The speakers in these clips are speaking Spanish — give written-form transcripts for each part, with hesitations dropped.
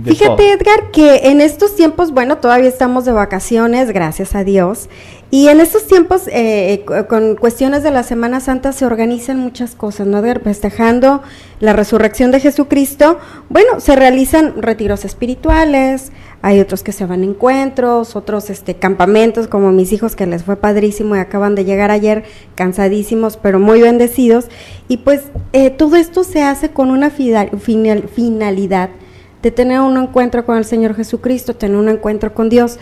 Fíjate, todo. Edgar, que en estos tiempos, bueno, todavía estamos de vacaciones, gracias a Dios, y en estos tiempos, con cuestiones de la Semana Santa, se organizan muchas cosas, ¿no, Edgar? Festejando la resurrección de Jesucristo, bueno, se realizan retiros espirituales, hay otros que se van a encuentros, otros campamentos, como mis hijos, que les fue padrísimo y acaban de llegar ayer cansadísimos, pero muy bendecidos, y pues todo esto se hace con una finalidad de tener un encuentro con el Señor Jesucristo, tener un encuentro con Dios,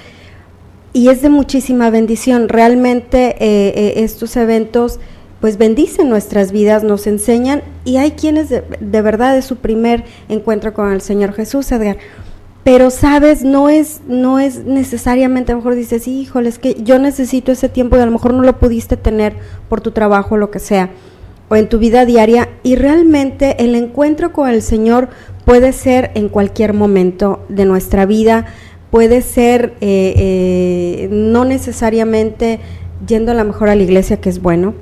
y es de muchísima bendición. Realmente estos eventos pues bendicen nuestras vidas, nos enseñan, y hay quienes de verdad es su primer encuentro con el Señor Jesús, Edgar. Pero sabes, no es necesariamente, a lo mejor dices, híjole, es que yo necesito ese tiempo y a lo mejor no lo pudiste tener por tu trabajo, lo que sea, o en tu vida diaria, y realmente el encuentro con el Señor puede ser en cualquier momento de nuestra vida, puede ser no necesariamente yendo a lo mejor a la iglesia, que es bueno,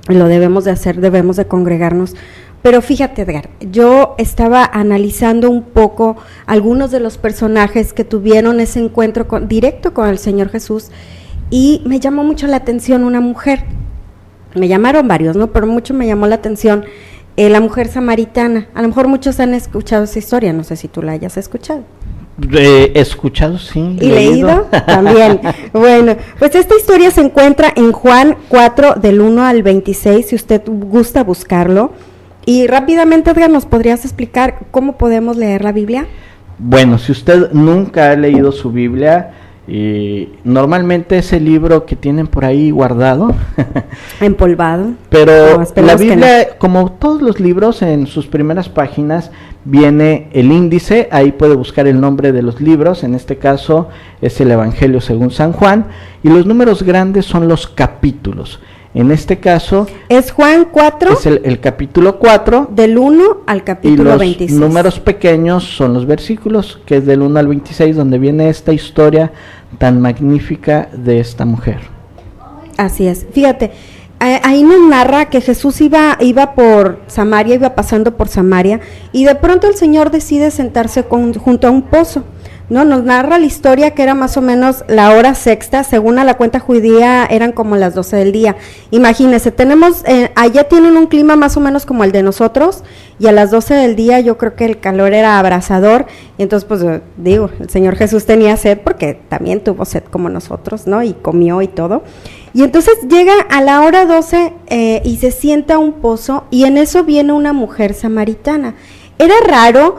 lo debemos de hacer, debemos de congregarnos. Pero fíjate, Edgar, yo estaba analizando un poco algunos de los personajes que tuvieron ese encuentro directo con el Señor Jesús, y me llamó mucho la atención una mujer. Me llamaron varios, ¿no? Pero mucho me llamó la atención la mujer samaritana. A lo mejor muchos han escuchado esa historia, no sé si tú la hayas escuchado. Escuchado, sí. ¿Y leído? También. Bueno, pues esta historia se encuentra en Juan 4, del 1 al 26, si usted gusta buscarlo. Y rápidamente, Edgar, ¿nos podrías explicar cómo podemos leer la Biblia? Bueno, si usted nunca ha leído su Biblia, normalmente es el libro que tienen por ahí guardado. Empolvado. Pero No, la Biblia, no. como todos los libros, en sus primeras páginas viene el índice, ahí puede buscar el nombre de los libros, en este caso es el Evangelio según San Juan, y los números grandes son los capítulos. En este caso es Juan 4, es el capítulo 4, del 1 al capítulo 26. Y los números pequeños son los versículos, que es del 1 al 26, donde viene esta historia tan magnífica de esta mujer. Así es, fíjate, ahí nos narra que Jesús iba por Samaria, iba pasando por Samaria, y de pronto el Señor decide sentarse junto a un pozo. No, nos narra la historia que era más o menos la hora sexta, según a la cuenta judía eran como las 12 del día. Imagínense, tenemos, allá tienen un clima más o menos como el de nosotros, y a las 12 del día yo creo que el calor era abrasador, y entonces pues digo, el Señor Jesús tenía sed, porque también tuvo sed como nosotros, ¿no? Y comió y todo. Y entonces llega a la hora 12 y se sienta a un pozo, y en eso viene una mujer samaritana. Era raro,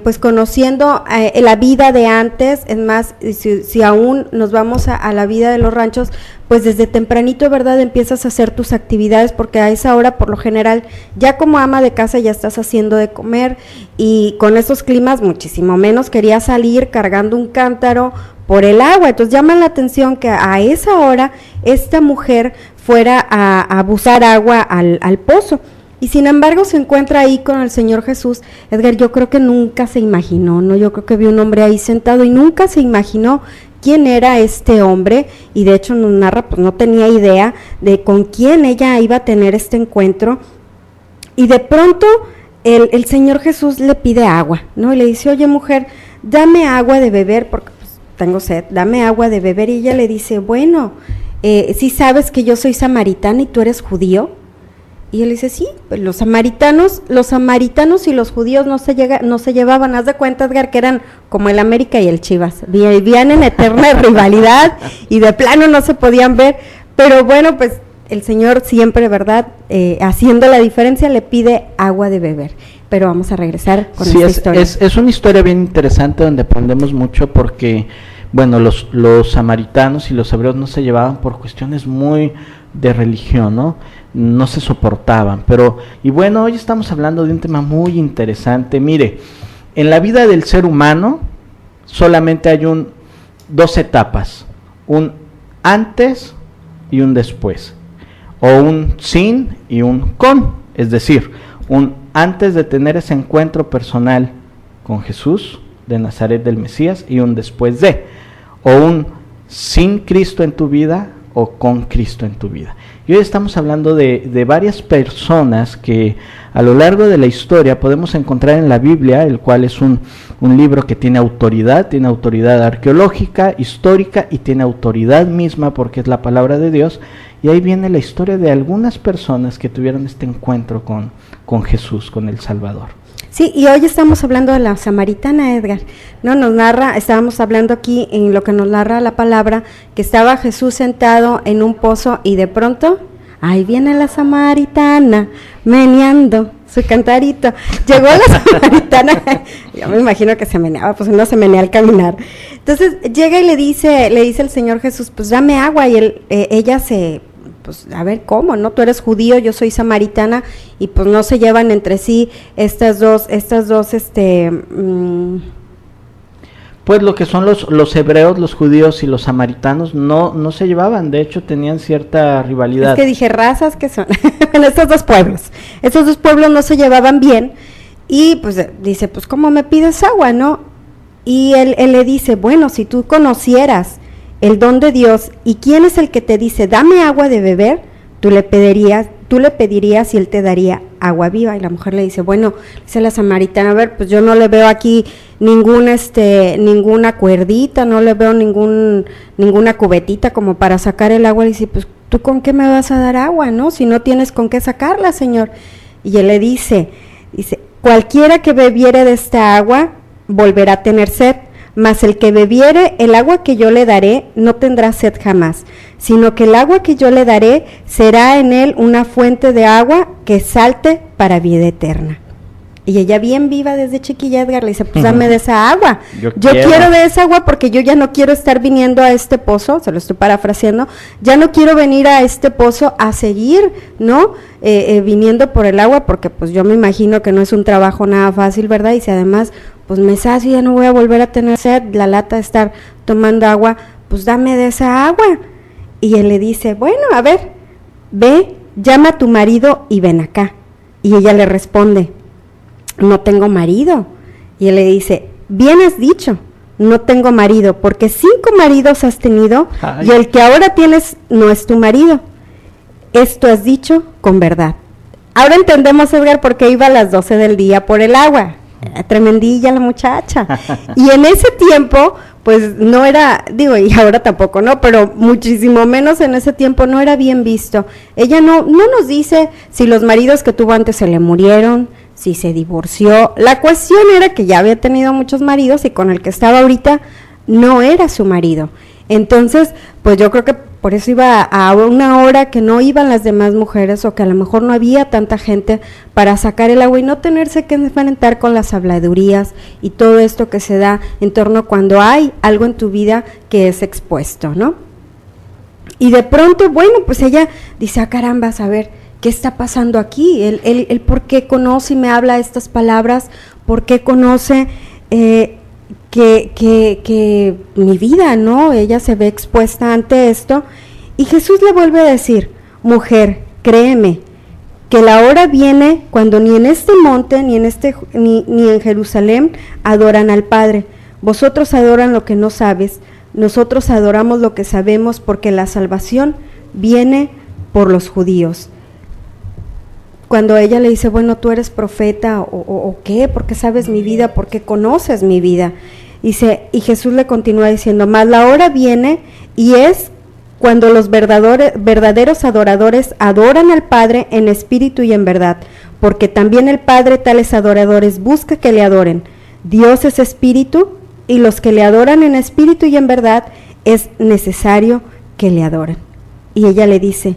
pues conociendo la vida de antes, es más, si aún nos vamos a la vida de los ranchos, pues desde tempranito, ¿verdad?, empiezas a hacer tus actividades, porque a esa hora, por lo general, ya como ama de casa ya estás haciendo de comer, y con esos climas muchísimo menos quería salir cargando un cántaro por el agua. Entonces llama la atención que a esa hora esta mujer fuera a buscar agua al pozo. Y sin embargo se encuentra ahí con el Señor Jesús. Edgar, yo creo que nunca se imaginó, ¿no? Yo creo que vio un hombre ahí sentado y nunca se imaginó quién era este hombre, y de hecho nos narra, pues no tenía idea de con quién ella iba a tener este encuentro. Y de pronto el Señor Jesús le pide agua, ¿no? Y le dice, oye mujer, dame agua de beber, porque pues tengo sed, dame agua de beber. Y ella le dice, bueno, ¿sí sabes que yo soy samaritana y tú eres judío? Y él dice, sí, pues los samaritanos y los judíos no se llevaban. Haz de cuenta, Edgar, que eran como el América y el Chivas, vivían en eterna rivalidad y de plano no se podían ver, pero bueno, pues el Señor siempre, ¿verdad?, haciendo la diferencia, le pide agua de beber. Pero vamos a regresar con esta historia. Es una historia bien interesante donde aprendemos mucho, porque bueno, los samaritanos y los hebreos no se llevaban por cuestiones muy de religión, ¿no? No se soportaban, y bueno, hoy estamos hablando de un tema muy interesante. Mire, en la vida del ser humano solamente hay dos etapas, un antes y un después, o un sin y un con, es decir, un antes de tener ese encuentro personal con Jesús de Nazaret del Mesías y un después de, o un sin Cristo en tu vida o con Cristo en tu vida. Y hoy estamos hablando de varias personas que a lo largo de la historia podemos encontrar en la Biblia, el cual es un libro que tiene autoridad arqueológica, histórica, y tiene autoridad misma porque es la palabra de Dios. Y ahí viene la historia de algunas personas que tuvieron este encuentro con Jesús, con el Salvador. Sí, y hoy estamos hablando de la samaritana, Edgar, ¿no? Estábamos hablando aquí en lo que nos narra la palabra, que estaba Jesús sentado en un pozo y de pronto, ahí viene la samaritana, meneando su cantarito. Llegó la samaritana, yo me imagino que se meneaba, pues uno se menea al caminar. Entonces llega y le dice el Señor Jesús, pues dame agua, y ella pues a ver cómo, ¿no? Tú eres judío, yo soy samaritana, y pues no se llevan entre sí estas dos Pues lo que son los hebreos, los judíos y los samaritanos no se llevaban, de hecho tenían cierta rivalidad. Es que dije, razas que son, bueno, estos dos pueblos no se llevaban bien, y pues dice, pues ¿cómo me pides agua, no? Y él le dice, bueno, si tú conocieras el don de Dios, y quién es el que te dice, dame agua de beber, tú le pedirías y él te daría agua viva. Y la mujer le dice, bueno, dice la samaritana, a ver, pues yo no le veo aquí ninguna cuerdita, no le veo ninguna cubetita como para sacar el agua. Y dice, pues tú con qué me vas a dar agua, ¿no? Si no tienes con qué sacarla, Señor. Y él le dice, cualquiera que bebiere de esta agua volverá a tener sed, mas el que bebiere el agua que yo le daré no tendrá sed jamás, sino que el agua que yo le daré será en él una fuente de agua que salte para vida eterna. Y ella bien viva desde chiquilla, Edgar, le dice, pues dame de esa agua. Yo quiero de esa agua porque yo ya no quiero estar viniendo a este pozo, se lo estoy parafraseando, ya no quiero venir a este pozo a seguir, ¿no? Viniendo por el agua, porque pues yo me imagino que no es un trabajo nada fácil, ¿verdad? Y si además pues me sacio, ya no voy a volver a tener sed, la lata de estar tomando agua, pues dame de esa agua. Y él le dice, bueno, a ver, ve, llama a tu marido y ven acá. Y ella le responde, no tengo marido. Y él le dice, bien has dicho, no tengo marido, porque 5 maridos has tenido. Ay. Y el que ahora tienes no es tu marido. Esto has dicho con verdad. Ahora entendemos, Edgar, por qué iba a las 12 del día por el agua. Tremendilla la muchacha. Y en ese tiempo, pues no era, y ahora tampoco, ¿no? Pero muchísimo menos en ese tiempo no era bien visto. Ella no nos dice si los maridos que tuvo antes se le murieron, si se divorció. La cuestión era que ya había tenido muchos maridos y con el que estaba ahorita no era su marido. Entonces, pues yo creo que por eso iba a una hora que no iban las demás mujeres, o que a lo mejor no había tanta gente para sacar el agua y no tenerse que enfrentar con las habladurías y todo esto que se da en torno cuando hay algo en tu vida que es expuesto, ¿no? Y de pronto, bueno, pues ella dice, caramba, a ver, ¿qué está pasando aquí? Él ¿por qué conoce y me habla estas palabras? ¿Por qué conoce que mi vida, ¿no? Ella se ve expuesta ante esto, y Jesús le vuelve a decir, mujer, créeme, que la hora viene cuando ni en este monte, ni en Jerusalén adoran al Padre. Vosotros adoran lo que no sabes, nosotros adoramos lo que sabemos, porque la salvación viene por los judíos. Cuando ella le dice, bueno, tú eres profeta, o qué, ¿por qué sabes mi vida? ¿Por qué conoces mi vida? Dice, y Jesús le continúa diciendo, mas la hora viene, y es cuando los verdaderos adoradores adoran al Padre en espíritu y en verdad, porque también el Padre tales adoradores busca que le adoren. Dios es espíritu, y los que le adoran en espíritu y en verdad es necesario que le adoren. Y ella le dice,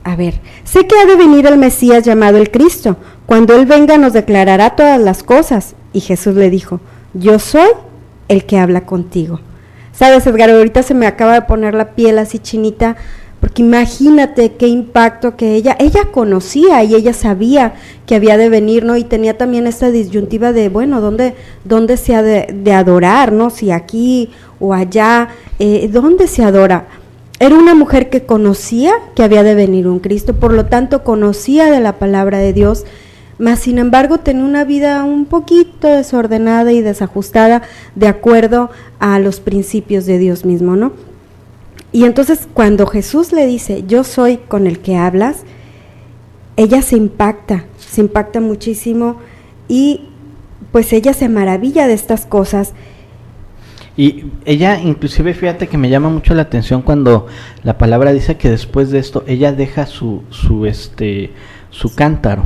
a ver, sé que ha de venir el Mesías llamado el Cristo. Cuando Él venga nos declarará todas las cosas. Y Jesús le dijo, yo soy el que habla contigo. Sabes, Edgar, ahorita se me acaba de poner la piel así chinita, porque imagínate qué impacto que ella conocía y ella sabía que había de venir, ¿no? Y tenía también esta disyuntiva de, bueno, ¿dónde se ha de adorar, ¿no? Si aquí o allá, ¿dónde se adora? Era una mujer que conocía que había de venir un Cristo, por lo tanto conocía de la palabra de Dios, mas sin embargo tenía una vida un poquito desordenada y desajustada de acuerdo a los principios de Dios mismo, ¿no? Y entonces cuando Jesús le dice, yo soy con el que hablas, ella se impacta muchísimo y pues ella se maravilla de estas cosas. Y ella, inclusive, fíjate que me llama mucho la atención cuando la palabra dice que después de esto ella deja su cántaro.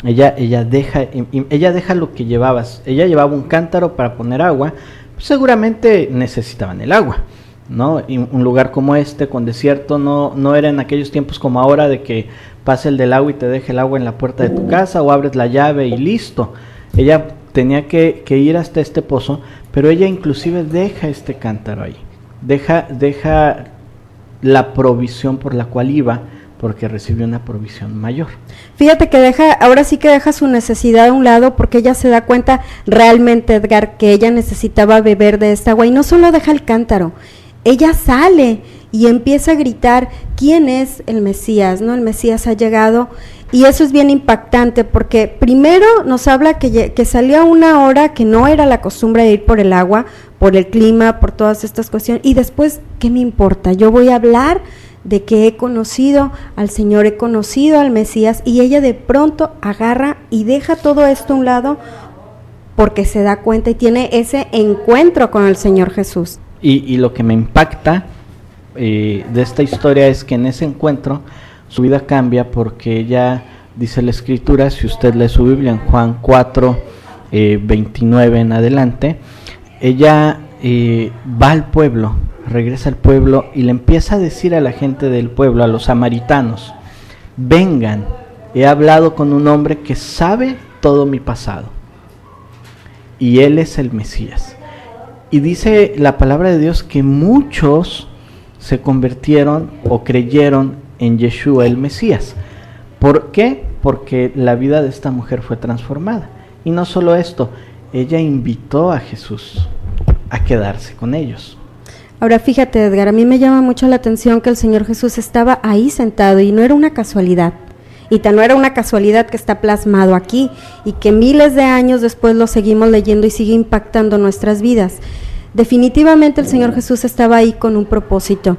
Ella deja lo que llevabas. Ella llevaba un cántaro para poner agua. Pues seguramente necesitaban el agua, ¿no? Y un lugar como este, con desierto, no era en aquellos tiempos como ahora de que pase el del agua y te deje el agua en la puerta de tu casa o abres la llave y listo. Ella tenía que ir hasta este pozo, pero ella inclusive deja este cántaro ahí, deja la provisión por la cual iba, porque recibió una provisión mayor. Fíjate que ahora sí que deja su necesidad a un lado, porque ella se da cuenta realmente, Edgar, que ella necesitaba beber de esta agua, y no solo deja el cántaro, ella sale y empieza a gritar, ¿quién es el Mesías? ¿No? El Mesías ha llegado. Y eso es bien impactante, porque primero nos habla que salió a una hora que no era la costumbre de ir por el agua, por el clima, por todas estas cuestiones, y después, ¿qué me importa? Yo voy a hablar de que he conocido al Señor, he conocido al Mesías, y ella de pronto agarra y deja todo esto a un lado, porque se da cuenta y tiene ese encuentro con el Señor Jesús. Y lo que me impacta de esta historia es que en ese encuentro su vida cambia, porque ella, dice la Escritura, si usted lee su Biblia en Juan 4, 29 en adelante, ella va al pueblo, regresa al pueblo y le empieza a decir a la gente del pueblo, a los samaritanos, vengan, he hablado con un hombre que sabe todo mi pasado y él es el Mesías. Y dice la palabra de Dios que muchos se convirtieron o creyeron en Yeshua el Mesías. ¿Por qué? Porque la vida de esta mujer fue transformada. Y no solo esto, ella invitó a Jesús a quedarse con ellos. Ahora fíjate, Edgar, a mí me llama mucho la atención que el Señor Jesús estaba ahí sentado y no era una casualidad. Y no era una casualidad que está plasmado aquí y que miles de años después lo seguimos leyendo y sigue impactando nuestras vidas. Definitivamente el Señor Jesús estaba ahí con un propósito.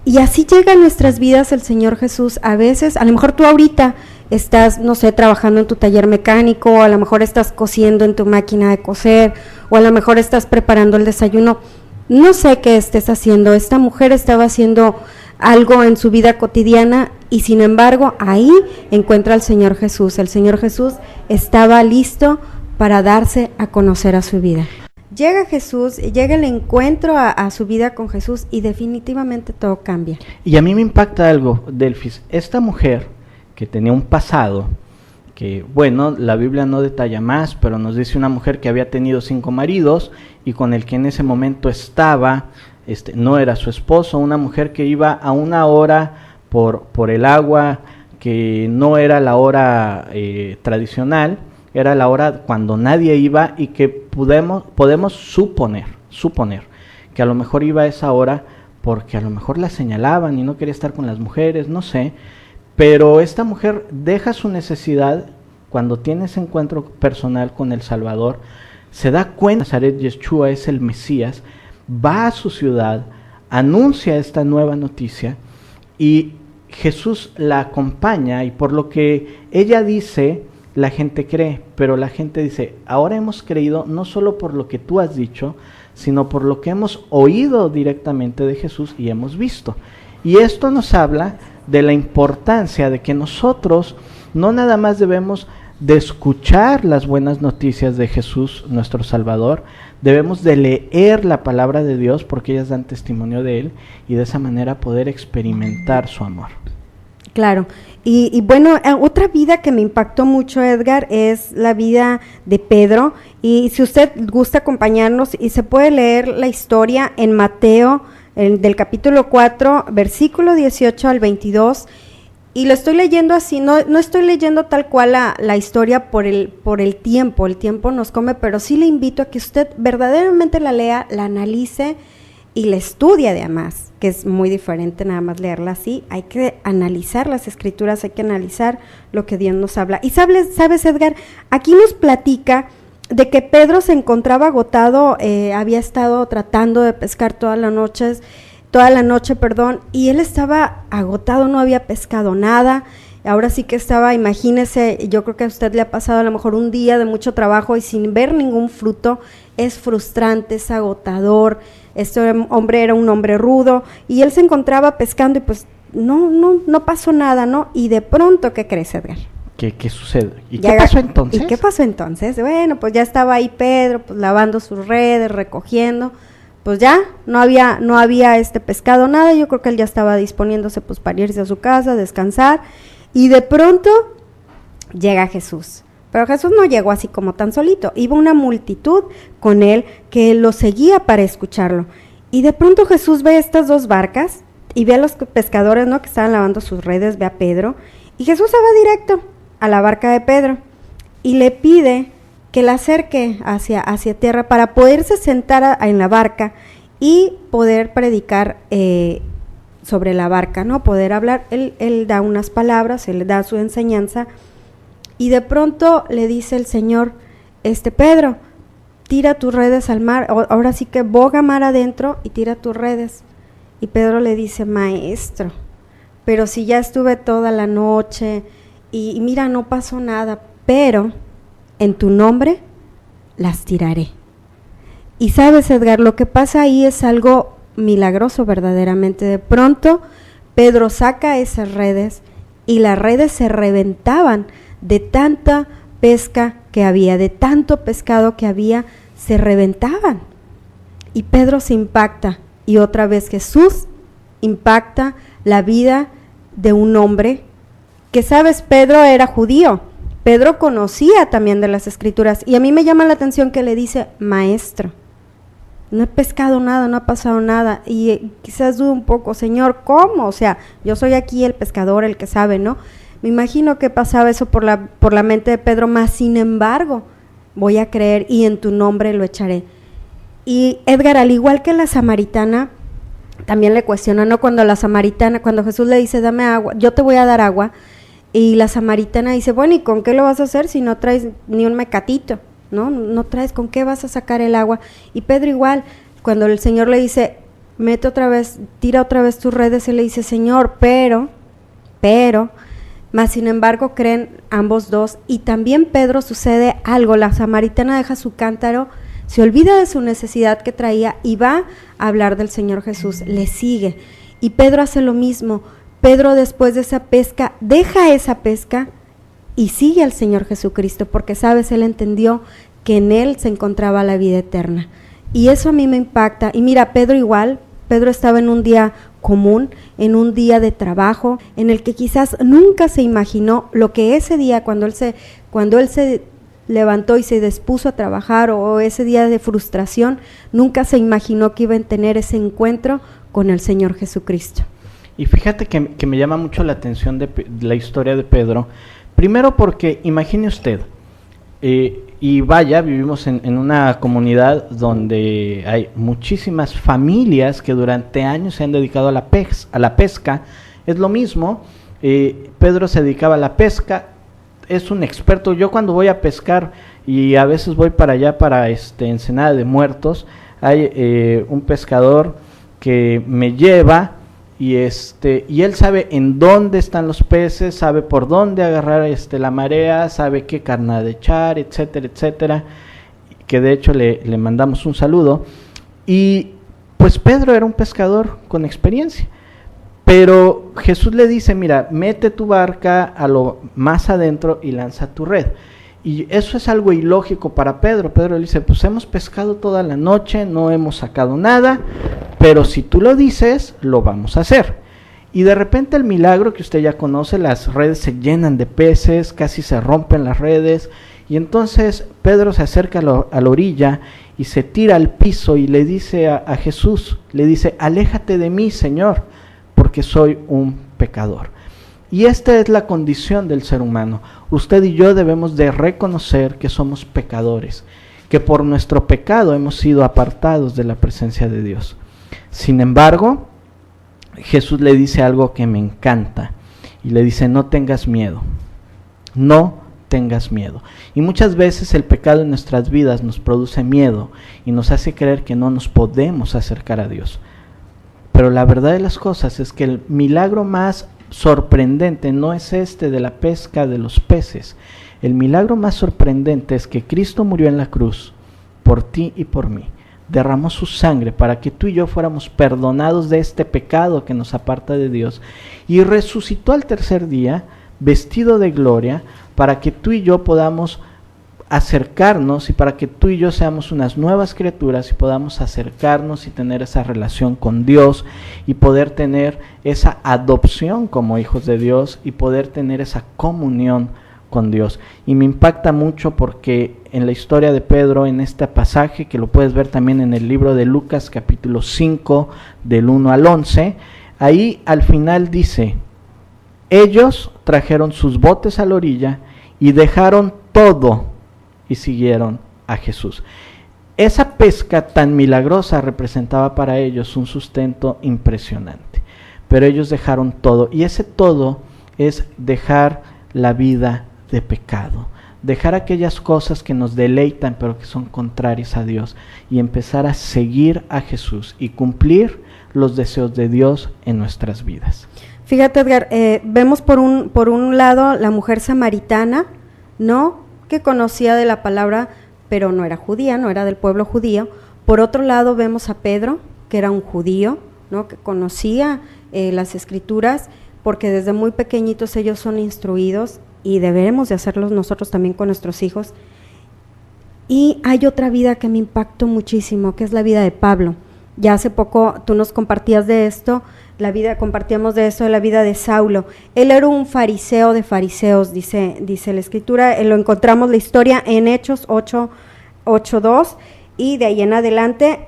Y así llega a nuestras vidas el Señor Jesús. A veces, a lo mejor tú ahorita estás, no sé, trabajando en tu taller mecánico, o a lo mejor estás cosiendo en tu máquina de coser, o a lo mejor estás preparando el desayuno. No sé qué estés haciendo. Esta mujer estaba haciendo algo en su vida cotidiana y sin embargo ahí encuentra al Señor Jesús. El Señor Jesús estaba listo para darse a conocer a su vida. Llega Jesús, llega el encuentro a su vida con Jesús y definitivamente todo cambia. Y a mí me impacta algo, Delfis. Esta mujer que tenía un pasado, que bueno, la Biblia no detalla más, pero nos dice una mujer que había tenido 5 maridos y con el que en ese momento estaba, no era su esposo, una mujer que iba a una hora por el agua, que no era la hora tradicional, era la hora cuando nadie iba y que podemos suponer que a lo mejor iba a esa hora porque a lo mejor la señalaban y no quería estar con las mujeres, no sé, pero esta mujer deja su necesidad cuando tiene ese encuentro personal con el Salvador, se da cuenta que Nazaret Yeshua es el Mesías, va a su ciudad, anuncia esta nueva noticia y Jesús la acompaña y por lo que ella dice, la gente cree, pero la gente dice, ahora hemos creído no solo por lo que tú has dicho, sino por lo que hemos oído directamente de Jesús y hemos visto. Y esto nos habla de la importancia de que nosotros no nada más debemos de escuchar las buenas noticias de Jesús, nuestro Salvador, debemos de leer la palabra de Dios porque ellas dan testimonio de Él y de esa manera poder experimentar su amor. Claro, y bueno, otra vida que me impactó mucho, Edgar, es la vida de Pedro, y si usted gusta acompañarnos, y se puede leer la historia en Mateo, del capítulo 4, versículo 18 al 22, y lo estoy leyendo así, no estoy leyendo tal cual la historia por el tiempo nos come, pero sí le invito a que usted verdaderamente la lea, la analice, y la estudia además, que es muy diferente nada más leerla así. Hay que analizar las escrituras, hay que analizar lo que Dios nos habla. Y sabes, Edgar, aquí nos platica de que Pedro se encontraba agotado, había estado tratando de pescar todas las noches toda la noche, y él estaba agotado, no había pescado nada. Ahora sí que estaba, imagínese, yo creo que a usted le ha pasado a lo mejor un día de mucho trabajo y sin ver ningún fruto, es frustrante, es agotador. Este hombre era un hombre rudo y él se encontraba pescando y pues no pasó nada, ¿no? Y de pronto, ¿qué crees, Edgar? ¿Qué sucede? ¿Y qué pasó entonces? ¿Y qué pasó entonces? Bueno, pues ya estaba ahí Pedro, pues lavando sus redes, recogiendo, pues ya no había pescado nada. Yo creo que él ya estaba disponiéndose pues para irse a su casa, descansar. Y de pronto llega Jesús, pero Jesús no llegó así como tan solito, iba una multitud con él que lo seguía para escucharlo. Y de pronto Jesús ve estas dos barcas y ve a los pescadores, ¿no?, que estaban lavando sus redes, ve a Pedro, y Jesús se va directo a la barca de Pedro y le pide que la acerque hacia tierra para poderse sentar en la barca y poder predicar sobre la barca, ¿no? Poder hablar. Él da unas palabras, él da su enseñanza, y de pronto le dice el Señor, Pedro, tira tus redes al mar, ahora sí que boga mar adentro y tira tus redes. Y Pedro le dice, maestro, pero si ya estuve toda la noche y mira, no pasó nada, pero en tu nombre las tiraré. Y sabes, Edgar, lo que pasa ahí es algo milagroso verdaderamente. De pronto Pedro saca esas redes y las redes se reventaban de tanta pesca que había, de tanto pescado que había, se reventaban. Y Pedro se impacta, y otra vez Jesús impacta la vida de un hombre que, sabes, Pedro era judío, Pedro conocía también de las Escrituras, y a mí me llama la atención que le dice, maestro, no he pescado nada, no ha pasado nada. Y quizás dudo un poco, Señor, ¿cómo? O sea, yo soy aquí el pescador, el que sabe, ¿no? Me imagino que pasaba eso por la mente de Pedro, mas sin embargo, voy a creer y en tu nombre lo echaré. Y Edgar, al igual que la samaritana, también le cuestiona, ¿no? Cuando Jesús le dice, dame agua, yo te voy a dar agua, y la samaritana dice, bueno, ¿y con qué lo vas a hacer si no traes ni un mecatito? No traes, ¿con qué vas a sacar el agua? Y Pedro igual, cuando el Señor le dice, tira otra vez tus redes, él le dice, Señor, pero, mas sin embargo creen ambos dos. Y también Pedro sucede algo, la samaritana deja su cántaro, se olvida de su necesidad que traía y va a hablar del Señor Jesús, le sigue. Y Pedro hace lo mismo. Pedro, después de esa pesca, deja esa pesca y sigue al Señor Jesucristo, porque, sabes, él entendió que en él se encontraba la vida eterna. Y eso a mí me impacta. Y mira, Pedro igual, Pedro estaba en un día común, en un día de trabajo, en el que quizás nunca se imaginó lo que ese día, cuando él se levantó y se dispuso a trabajar, o ese día de frustración, nunca se imaginó que iba a tener ese encuentro con el Señor Jesucristo. Y fíjate que me llama mucho la atención de la historia de Pedro. Primero porque, imagine usted, y vaya, vivimos en una comunidad donde hay muchísimas familias que durante años se han dedicado a la pesca. Es lo mismo, Pedro se dedicaba a la pesca, es un experto. Yo cuando voy a pescar, y a veces voy para allá, para Ensenada de Muertos, hay un pescador que me lleva, y él sabe en dónde están los peces, sabe por dónde agarrar la marea, sabe qué carnada echar, etcétera, etcétera, que de hecho le mandamos un saludo. Y pues Pedro era un pescador con experiencia, pero Jesús le dice, mira, mete tu barca a lo más adentro y lanza tu red. Y eso es algo ilógico para Pedro. Pedro le dice, pues hemos pescado toda la noche, no hemos sacado nada, pero si tú lo dices, lo vamos a hacer. Y de repente el milagro que usted ya conoce, las redes se llenan de peces, casi se rompen las redes, y entonces Pedro se acerca a la orilla y se tira al piso y le dice a Jesús, le dice, aléjate de mí, Señor, porque soy un pecador. Y esta es la condición del ser humano. Usted y yo debemos de reconocer que somos pecadores, que por nuestro pecado hemos sido apartados de la presencia de Dios. Sin embargo, Jesús le dice algo que me encanta, y le dice, no tengas miedo, no tengas miedo. Y muchas veces el pecado en nuestras vidas nos produce miedo y nos hace creer que no nos podemos acercar a Dios. Pero la verdad de las cosas es que el milagro más sorprendente no es este de la pesca de los peces. El milagro más sorprendente es que Cristo murió en la cruz por ti y por mí. Derramó su sangre para que tú y yo fuéramos perdonados de este pecado que nos aparta de Dios, y resucitó al tercer día vestido de gloria para que tú y yo podamos acercarnos y para que tú y yo seamos unas nuevas criaturas y podamos acercarnos y tener esa relación con Dios y poder tener esa adopción como hijos de Dios y poder tener esa comunión con Dios. Y me impacta mucho porque en la historia de Pedro, en este pasaje, que lo puedes ver también en el libro de Lucas capítulo 5 del 1 al 11, ahí al final dice: ellos trajeron sus botes a la orilla y dejaron todo y siguieron a Jesús. Esa pesca tan milagrosa representaba para ellos un sustento impresionante, pero ellos dejaron todo, y ese todo es dejar la vida de pecado, dejar aquellas cosas que nos deleitan pero que son contrarias a Dios, y empezar a seguir a Jesús y cumplir los deseos de Dios en nuestras vidas. Fíjate, Edgar, vemos por un lado la mujer samaritana, ¿no?, que conocía de la palabra, pero no era judía, no era del pueblo judío. Por otro lado vemos a Pedro, que era un judío, ¿no?, que conocía las escrituras, porque desde muy pequeñitos ellos son instruidos, y debemos de hacerlos nosotros también con nuestros hijos. Y hay otra vida que me impactó muchísimo, que es la vida de Pablo. Ya hace poco tú nos compartías de esto, compartíamos de esto, de la vida de Saulo. Él era un fariseo de fariseos, dice la escritura. Lo encontramos la historia en Hechos 8:2, y de ahí en adelante.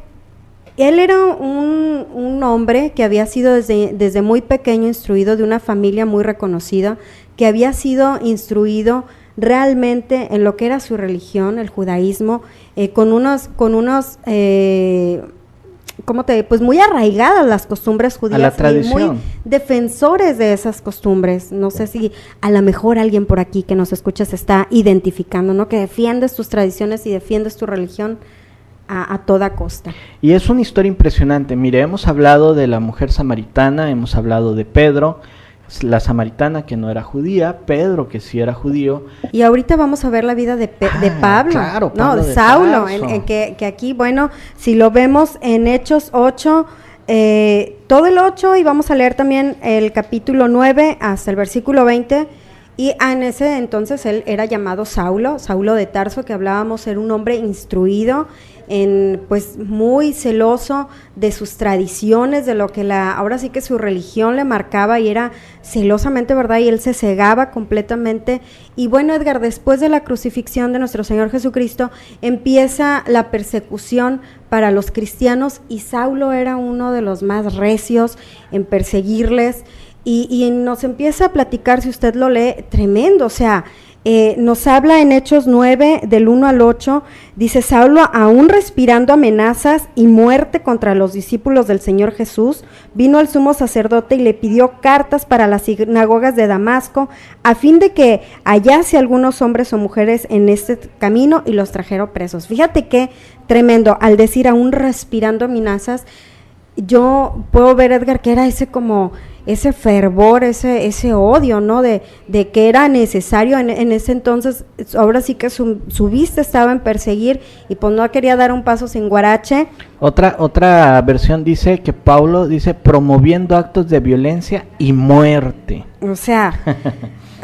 Él era un hombre que había sido desde muy pequeño instruido, de una familia muy reconocida, que había sido instruido realmente en lo que era su religión, el judaísmo, con unos pues muy arraigadas las costumbres judías, a la tradición, y muy defensores de esas costumbres. No sé si a lo mejor alguien por aquí que nos escucha se está identificando, ¿no?, que defiendes tus tradiciones y defiendes tu religión a toda costa. Y es una historia impresionante. Mire, hemos hablado de la mujer samaritana, hemos hablado de Pedro, la samaritana que no era judía, Pedro que sí era judío. Y ahorita vamos a ver la vida de Pablo, claro, no, de Saulo, que aquí, bueno, si lo vemos en Hechos 8, todo el 8, y vamos a leer también el capítulo 9 hasta el versículo 20, y en ese entonces él era llamado Saulo de Tarso, que hablábamos, era un hombre instruido, pues muy celoso de sus tradiciones, de lo que ahora sí que su religión le marcaba, y era celosamente, ¿verdad?, y él se cegaba completamente. Y bueno, Edgar, después de la crucifixión de nuestro Señor Jesucristo, empieza la persecución para los cristianos, y Saulo era uno de los más recios en perseguirles, y nos empieza a platicar, si usted lo lee, tremendo, o sea, nos habla en Hechos 9, del 1 al 8, dice: Saulo, aún respirando amenazas y muerte contra los discípulos del Señor Jesús, vino al sumo sacerdote y le pidió cartas para las sinagogas de Damasco, a fin de que hallase algunos hombres o mujeres en este camino y los trajeron presos. Fíjate qué tremendo, al decir aún respirando amenazas, yo puedo ver, Edgar, que era ese fervor, ese odio, ¿no?, de que era necesario en ese entonces. Ahora sí que su vista estaba en perseguir, y pues no quería dar un paso sin guarache. Otra versión dice que Pablo dice promoviendo actos de violencia y muerte. O sea,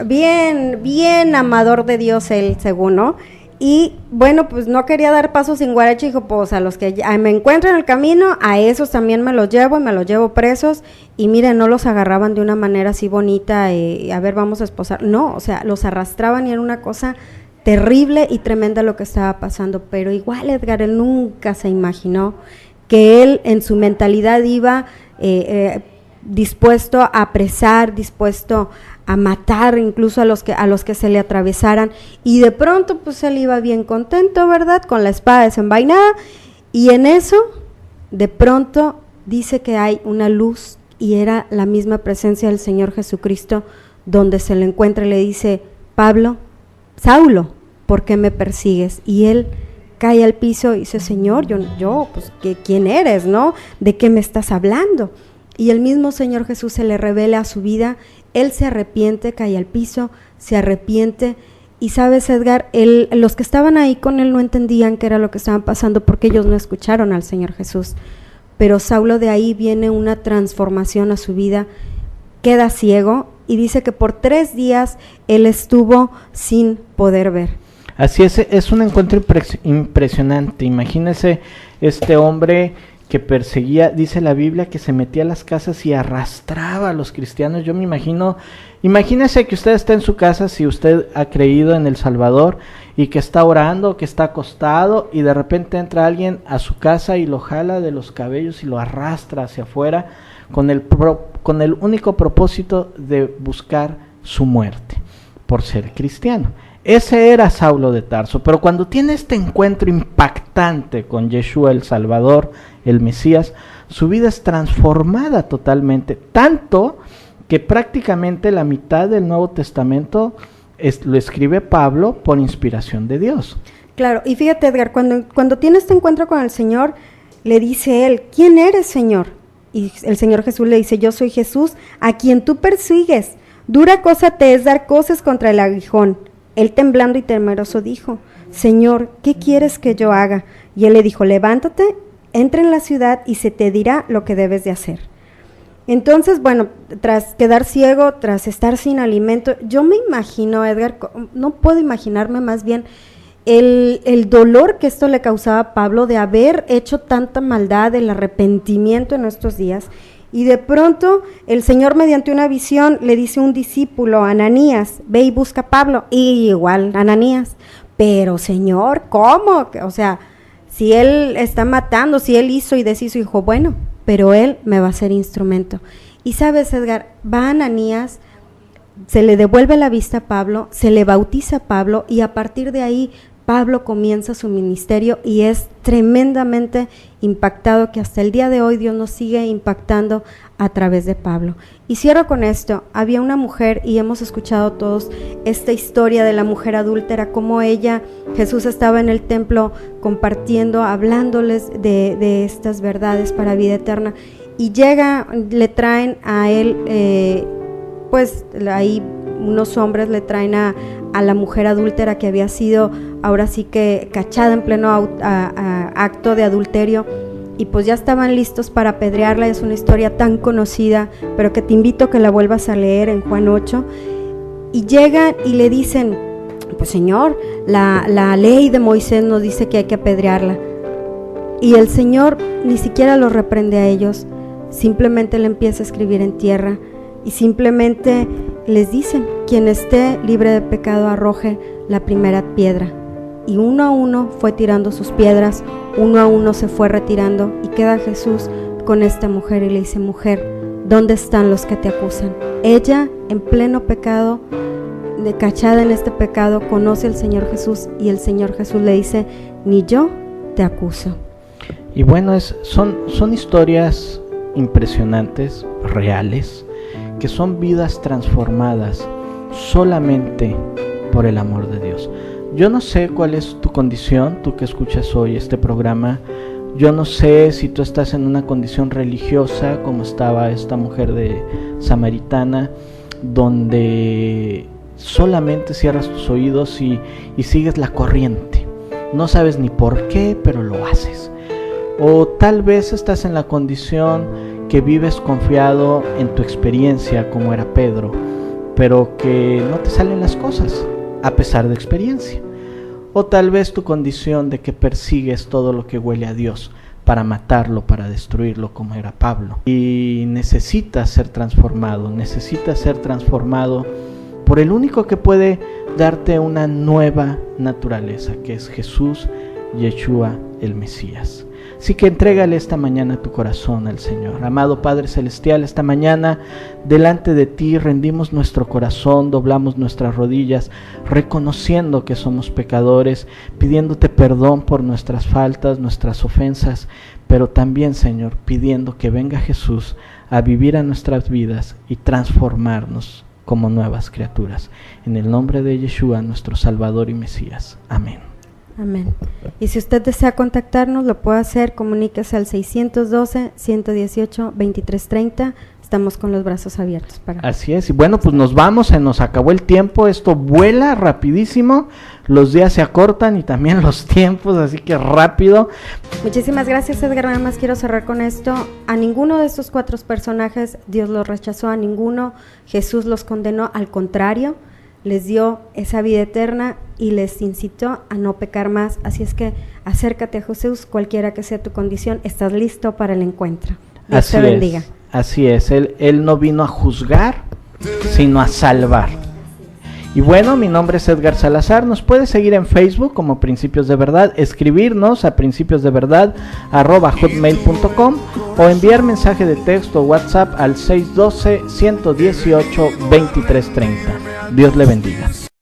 bien amador de Dios él, según, ¿no? Y bueno, pues no quería dar paso sin guarache, dijo, pues a los que me encuentro en el camino, a esos también me los llevo presos. Y miren, no los agarraban de una manera así bonita, a ver, vamos a esposar, no, o sea, los arrastraban, y era una cosa terrible y tremenda lo que estaba pasando. Pero igual, Edgar, él nunca se imaginó que él en su mentalidad iba dispuesto a apresar, dispuesto a matar incluso a los que se le atravesaran, y de pronto pues él iba bien contento, ¿verdad?, con la espada desenvainada, y en eso de pronto dice que hay una luz, y era la misma presencia del Señor Jesucristo, donde se le encuentra y le dice: Saulo, ¿por qué me persigues? Y él cae al piso y dice: Señor, yo pues, ¿quién eres, no? ¿De qué me estás hablando? y el mismo Señor Jesús se le revela a su vida. Él se arrepiente, cae al piso, se arrepiente. Y sabes, Edgar, los que estaban ahí con él no entendían qué era lo que estaban pasando porque ellos no escucharon al Señor Jesús. Pero Saulo, de ahí viene una transformación a su vida, queda ciego y dice que por 3 días él estuvo sin poder ver. Así es un encuentro impresionante. Imagínese este hombre que perseguía, dice la Biblia, que se metía a las casas y arrastraba a los cristianos. Yo me imagínese que usted está en su casa, si usted ha creído en el Salvador y que está orando, que está acostado y de repente entra alguien a su casa y lo jala de los cabellos y lo arrastra hacia afuera con el único propósito de buscar su muerte por ser cristiano. Ese era Saulo de Tarso, pero cuando tiene este encuentro impactante con Yeshua el Salvador, el Mesías, su vida es transformada totalmente, tanto que prácticamente la mitad del Nuevo Testamento lo escribe Pablo por inspiración de Dios. Claro, y fíjate, Edgar, cuando tiene este encuentro con el Señor, le dice él: ¿quién eres, Señor? Y el Señor Jesús le dice: yo soy Jesús, a quien tú persigues. Dura cosa te es dar coces contra el aguijón. Él, temblando y temeroso, dijo: Señor, ¿qué quieres que yo haga? Y él le dijo: levántate, entra en la ciudad y se te dirá lo que debes de hacer. Entonces, bueno, tras quedar ciego, tras estar sin alimento, yo me imagino, Edgar, no puedo imaginarme más bien el dolor que esto le causaba a Pablo de haber hecho tanta maldad, el arrepentimiento en estos días. Y de pronto el Señor, mediante una visión, le dice a un discípulo, Ananías: ve y busca a Pablo. Y igual Ananías: pero Señor, ¿cómo? O sea, si él está matando, si él hizo y deshizo, dijo: bueno, pero él me va a ser instrumento. Y sabes, Edgar, va Ananías, se le devuelve la vista a Pablo, se le bautiza a Pablo, y a partir de ahí Pablo comienza su ministerio y es tremendamente impactado, que hasta el día de hoy Dios nos sigue impactando a través de Pablo. Y cierro con esto. Había una mujer, y hemos escuchado todos esta historia de la mujer adúltera, cómo Jesús estaba en el templo compartiendo, hablándoles de estas verdades para vida eterna, y le traen a él, pues ahí unos hombres le traen a la mujer adúltera que había sido ahora sí que cachada en pleno acto de adulterio, y pues ya estaban listos para apedrearla. Es una historia tan conocida, pero que te invito a que la vuelvas a leer en Juan 8, y llegan y le dicen: pues Señor, la ley de Moisés nos dice que hay que apedrearla. Y el Señor ni siquiera los reprende a ellos, simplemente le empieza a escribir en tierra, y simplemente les dicen: quien esté libre de pecado arroje la primera piedra. Y uno a uno fue tirando sus piedras, uno a uno se fue retirando, y queda Jesús con esta mujer y le dice: mujer, ¿dónde están los que te acusan? Ella, en pleno pecado, cachada en este pecado, conoce al Señor Jesús, y el Señor Jesús le dice: ni yo te acuso. Y bueno, son historias impresionantes, reales, que son vidas transformadas solamente por el amor de Dios. Yo no sé cuál es tu condición, tú que escuchas hoy este programa. Yo no sé si tú estás en una condición religiosa como estaba esta mujer samaritana, donde solamente cierras tus oídos y sigues la corriente. No sabes ni por qué, pero lo haces. O tal vez estás en la condición que vives confiado en tu experiencia, como era Pedro, pero que no te salen las cosas a pesar de experiencia. O tal vez tu condición de que persigues todo lo que huele a Dios para matarlo, para destruirlo, como era Pablo. Y necesitas ser transformado por el único que puede darte una nueva naturaleza, que es Jesús, Yeshua, el Mesías. Así que entrégale esta mañana tu corazón al Señor. Amado Padre Celestial, esta mañana delante de ti rendimos nuestro corazón, doblamos nuestras rodillas, reconociendo que somos pecadores, pidiéndote perdón por nuestras faltas, nuestras ofensas, pero también, Señor, pidiendo que venga Jesús a vivir a nuestras vidas y transformarnos como nuevas criaturas. En el nombre de Yeshua, nuestro Salvador y Mesías. Amén. Amén. Y si usted desea contactarnos, lo puede hacer, comuníquese al 612-118-2330. Estamos con los brazos abiertos para... Así es, y bueno, pues nos vamos, se nos acabó el tiempo, esto vuela rapidísimo, los días se acortan y también los tiempos, así que rápido. Muchísimas gracias, Edgar. Nada más quiero cerrar con esto. A ninguno de estos 4 personajes Dios los rechazó, a ninguno Jesús los condenó, al contrario, les dio esa vida eterna y les incitó a no pecar más. Así es que acércate a Jesús, cualquiera que sea tu condición, estás listo para el encuentro. Dios te bendiga. Así es, él no vino a juzgar, sino a salvar. Y bueno, mi nombre es Edgar Salazar, nos puedes seguir en Facebook como Principios de Verdad, escribirnos a principiosdeverdad@hotmail.com o enviar mensaje de texto o WhatsApp al 612-118-2330. Dios le bendiga.